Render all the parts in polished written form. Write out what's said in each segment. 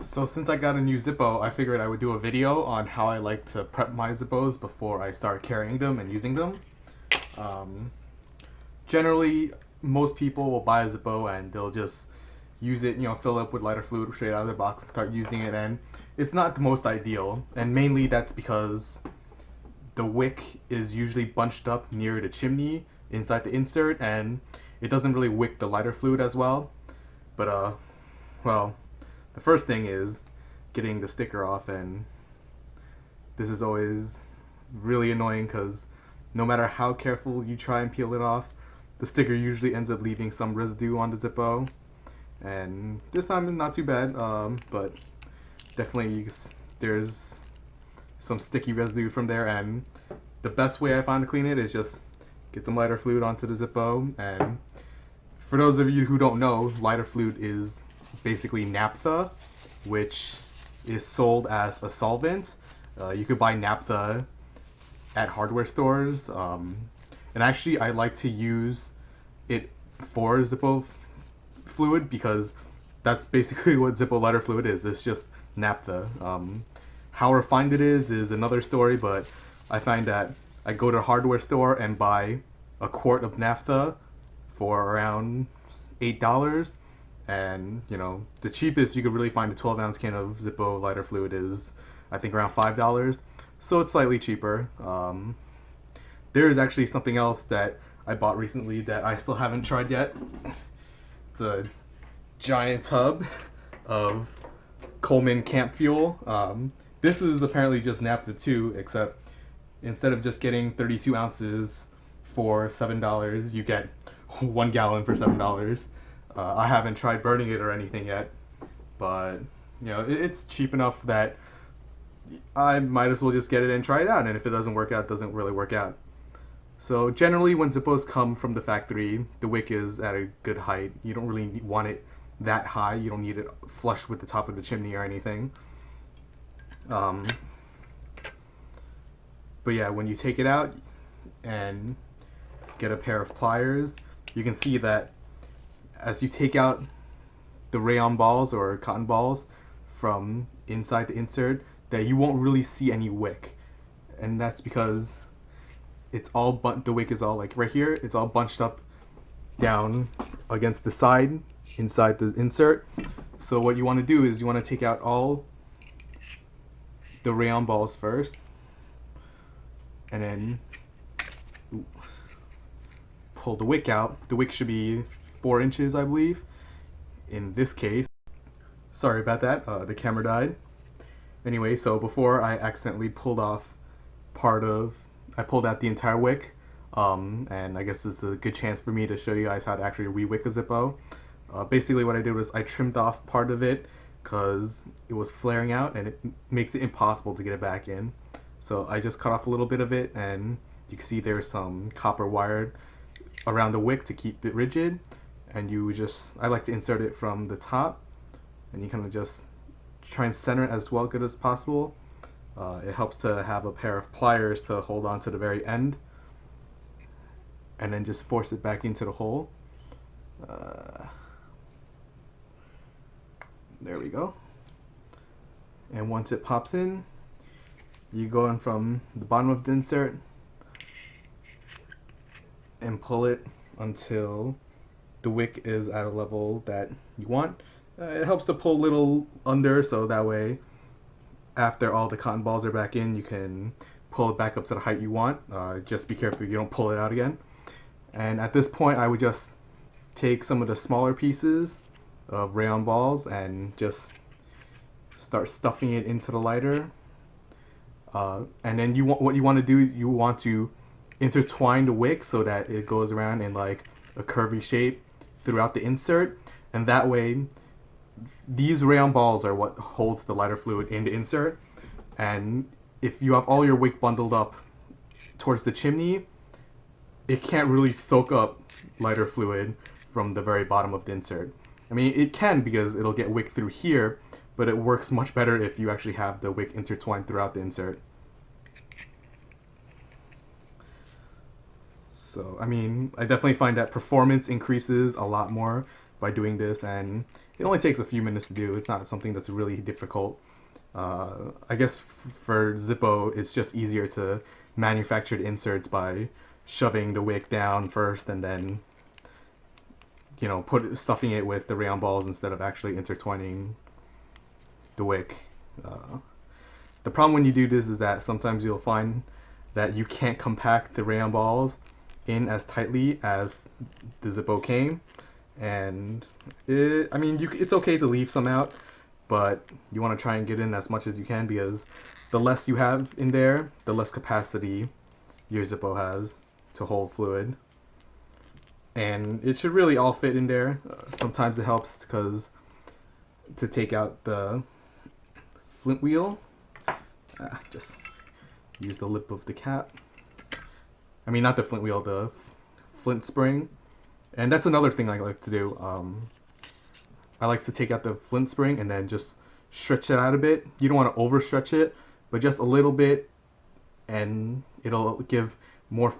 So since I got a new Zippo, I figured I would do a video on how I like to prep my Zippos before I start carrying them and using them. Um, Generally, most people will buy a Zippo and they'll just use it, fill up with lighter fluid straight out of their box and start using it, and it's not the most ideal. And mainly that's because the wick is usually bunched up near the chimney inside the insert, and it doesn't really wick the lighter fluid as well. But well, the first thing is getting the sticker off, and this is always really annoying because no matter how careful you try and peel it off, the sticker usually ends up leaving some residue on the Zippo. And this time it's not too bad, but definitely there's some sticky residue from there, and the best way I find to clean it is just get some lighter fluid onto the Zippo. And for those of you who don't know, lighter fluid is basically naphtha, which is sold as a solvent. You could buy naphtha at hardware stores, and actually I like to use it for Zippo fluid because that's basically what Zippo lighter fluid is. It's just naphtha. How refined it is another story, but I find that I go to a hardware store and buy a quart of naphtha for around $8, and the cheapest you could really find a 12-ounce can of Zippo lighter fluid is I think around $5, so it's slightly cheaper. There is actually something else that I bought recently that I still haven't tried yet. It's a giant tub of Coleman camp fuel. This is apparently just naphtha too, except instead of just getting 32 ounces for $7, you get 1 gallon for $7. I haven't tried burning it or anything yet, but it's cheap enough that I might as well just get it and try it out, and if it doesn't work out, it doesn't really work out. So generally when Zippos come from the factory, the wick is at a good height. You don't really want it that high. You don't need it flush with the top of the chimney or anything. But yeah, when you take it out and get a pair of pliers, you can see that as you take out the rayon balls or cotton balls from inside the insert, that you won't really see any wick. And that's because it's all the wick is all like right here, it's all bunched up down against the side inside the insert. So what you want to do is you want to take out all the rayon balls first, and then pull the wick out. The wick should be 4 inches, I believe, in this case. Sorry about that, the camera died. Anyway, so before I accidentally pulled off I pulled out the entire wick, and I guess this is a good chance for me to show you guys how to actually re-wick a Zippo. Basically what I did was I trimmed off part of it because it was flaring out and it makes it impossible to get it back in. So I just cut off a little bit of it, and you can see there's some copper wire around the wick to keep it rigid, and I like to insert it from the top, and you kind of just try and center it as well good as possible. It helps to have a pair of pliers to hold on to the very end, and then just force it back into the hole. There we go. And once it pops in, you go in from the bottom of the insert and pull it until the wick is at a level that you want. It helps to pull a little under, so that way after all the cotton balls are back in, you can pull it back up to the height you want. Just be careful you don't pull it out again. And at this point, I would just take some of the smaller pieces of rayon balls and just start stuffing it into the lighter. And then what you want to do, you want to intertwine the wick so that it goes around in like a curvy shape throughout the insert, and that way these rayon balls are what holds the lighter fluid in the insert. And if you have all your wick bundled up towards the chimney, it can't really soak up lighter fluid from the very bottom of the insert. I mean, it can because it'll get wick through here, but it works much better if you actually have the wick intertwined throughout the insert. So, I mean, I definitely find that performance increases a lot more by doing this, and it only takes a few minutes to do. It's not something that's really difficult. I guess for Zippo, it's just easier to manufacture the inserts by shoving the wick down first and then, you know, stuffing it with the rayon balls instead of actually intertwining the wick. The problem when you do this is that sometimes you'll find that you can't compact the rayon balls in as tightly as the Zippo came, and I mean, it's okay to leave some out, but you want to try and get in as much as you can, because the less you have in there, the less capacity your Zippo has to hold fluid. And it should really all fit in there. Sometimes it helps because to take out the flint wheel, just use the lip of the cap. I mean, not the flint wheel, the flint spring. And that's another thing I like to do. I like to take out the flint spring and then just stretch it out a bit. You don't want to overstretch it, but just a little bit, and it'll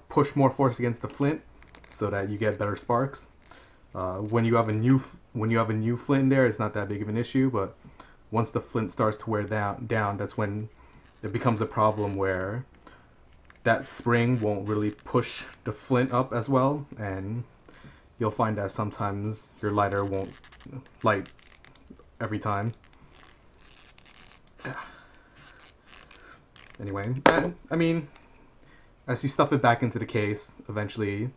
push more force against the flint, so that you get better sparks. When you have a new flint in there, it's not that big of an issue. But once the flint starts to wear down, that's when it becomes a problem, where that spring won't really push the flint up as well, and you'll find that sometimes your lighter won't light every time. Anyway, I mean, as you stuff it back into the case, eventually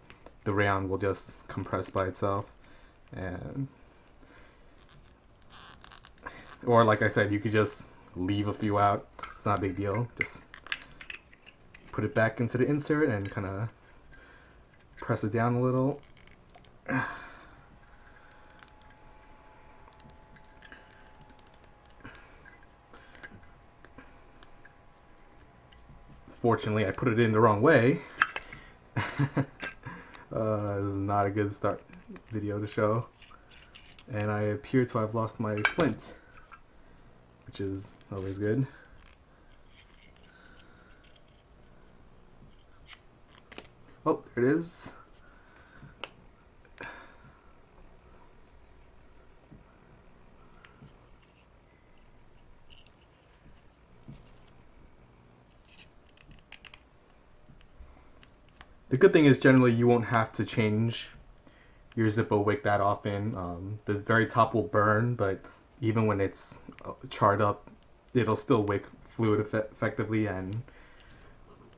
the rayon will just compress by itself. And or like I said, you could just leave a few out. It's not a big deal. Just put it back into the insert and kind of press it down a little. Fortunately, I put it in the wrong way. This is not a good start video to show. And I appear to have lost my flint, which is always good. Oh, there it is. The good thing is generally you won't have to change your Zippo wick that often. The very top will burn, but even when it's charred up, it'll still wick fluid effectively, and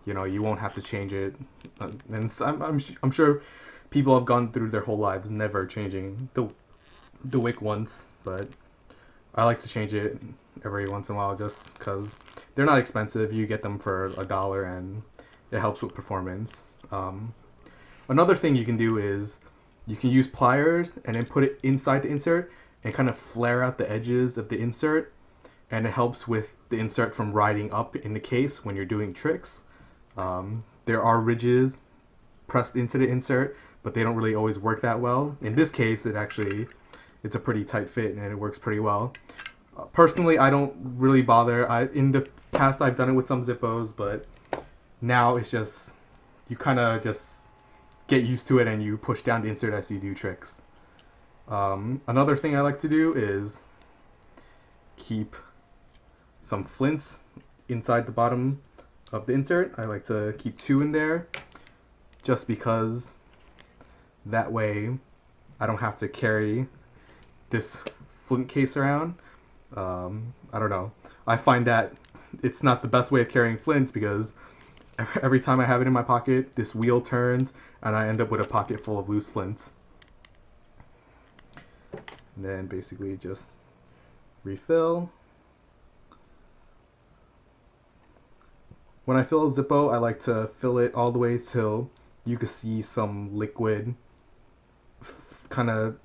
you know, you won't have to change it. And I'm sure people have gone through their whole lives never changing the wick once, but I like to change it every once in a while just because they're not expensive. You get them for $1 and it helps with performance. Another thing you can do is you can use pliers and then put it inside the insert and kind of flare out the edges of the insert, and it helps with the insert from riding up in the case when you're doing tricks. There are ridges pressed into the insert, but they don't really always work that well. In this case, it's a pretty tight fit and it works pretty well. Personally, I don't really bother. In the past, I've done it with some Zippos, but now it's just, you kind of just get used to it and you push down the insert as you do tricks. Another thing I like to do is keep some flints inside the bottom of the insert. I like to keep 2 in there just because that way I don't have to carry this flint case around. I don't know. I find that it's not the best way of carrying flints because every time I have it in my pocket, this wheel turns and I end up with a pocket full of loose flints. And then basically just refill. When I fill a Zippo, I like to fill it all the way till you can see some liquid kind of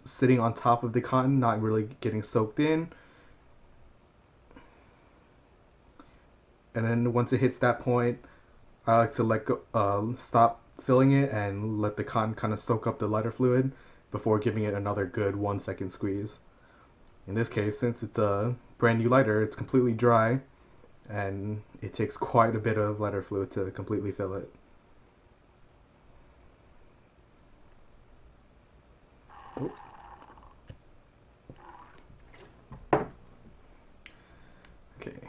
sitting on top of the cotton, not really getting soaked in. And then once it hits that point, I like to stop filling it and let the cotton kind of soak up the lighter fluid before giving it another good 1-second squeeze. In this case, since it's a brand new lighter, it's completely dry, and it takes quite a bit of lighter fluid to completely fill it. Oh. Okay.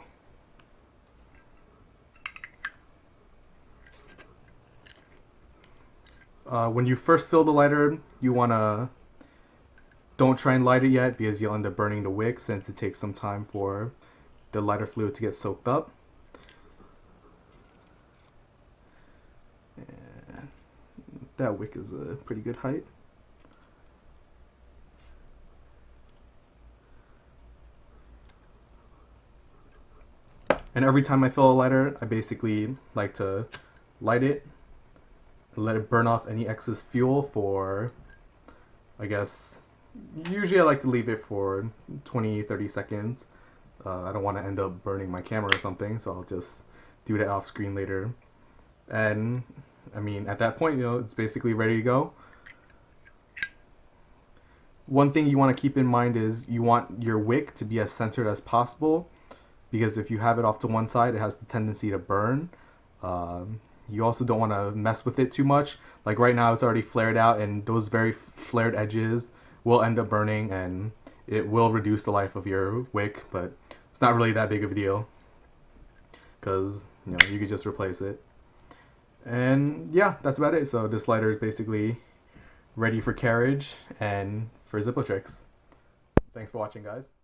When you first fill the lighter, you want to don't try and light it yet because you'll end up burning the wick since it takes some time for the lighter fluid to get soaked up. And that wick is a pretty good height. And every time I fill a lighter, I basically like to light it, let it burn off any excess fuel for, I guess, usually I like to leave it for 20-30 seconds. I don't want to end up burning my camera or something, so I'll just do that off screen later. And I mean, at that point, it's basically ready to go. One thing you want to keep in mind is you want your wick to be as centered as possible, because if you have it off to one side, it has the tendency to burn. You also don't want to mess with it too much. Like right now, it's already flared out, and those very flared edges will end up burning, and it will reduce the life of your wick, but it's not really that big of a deal because you could just replace it. And yeah, that's about it. So this lighter is basically ready for carriage and for Zippo tricks. Thanks for watching, guys.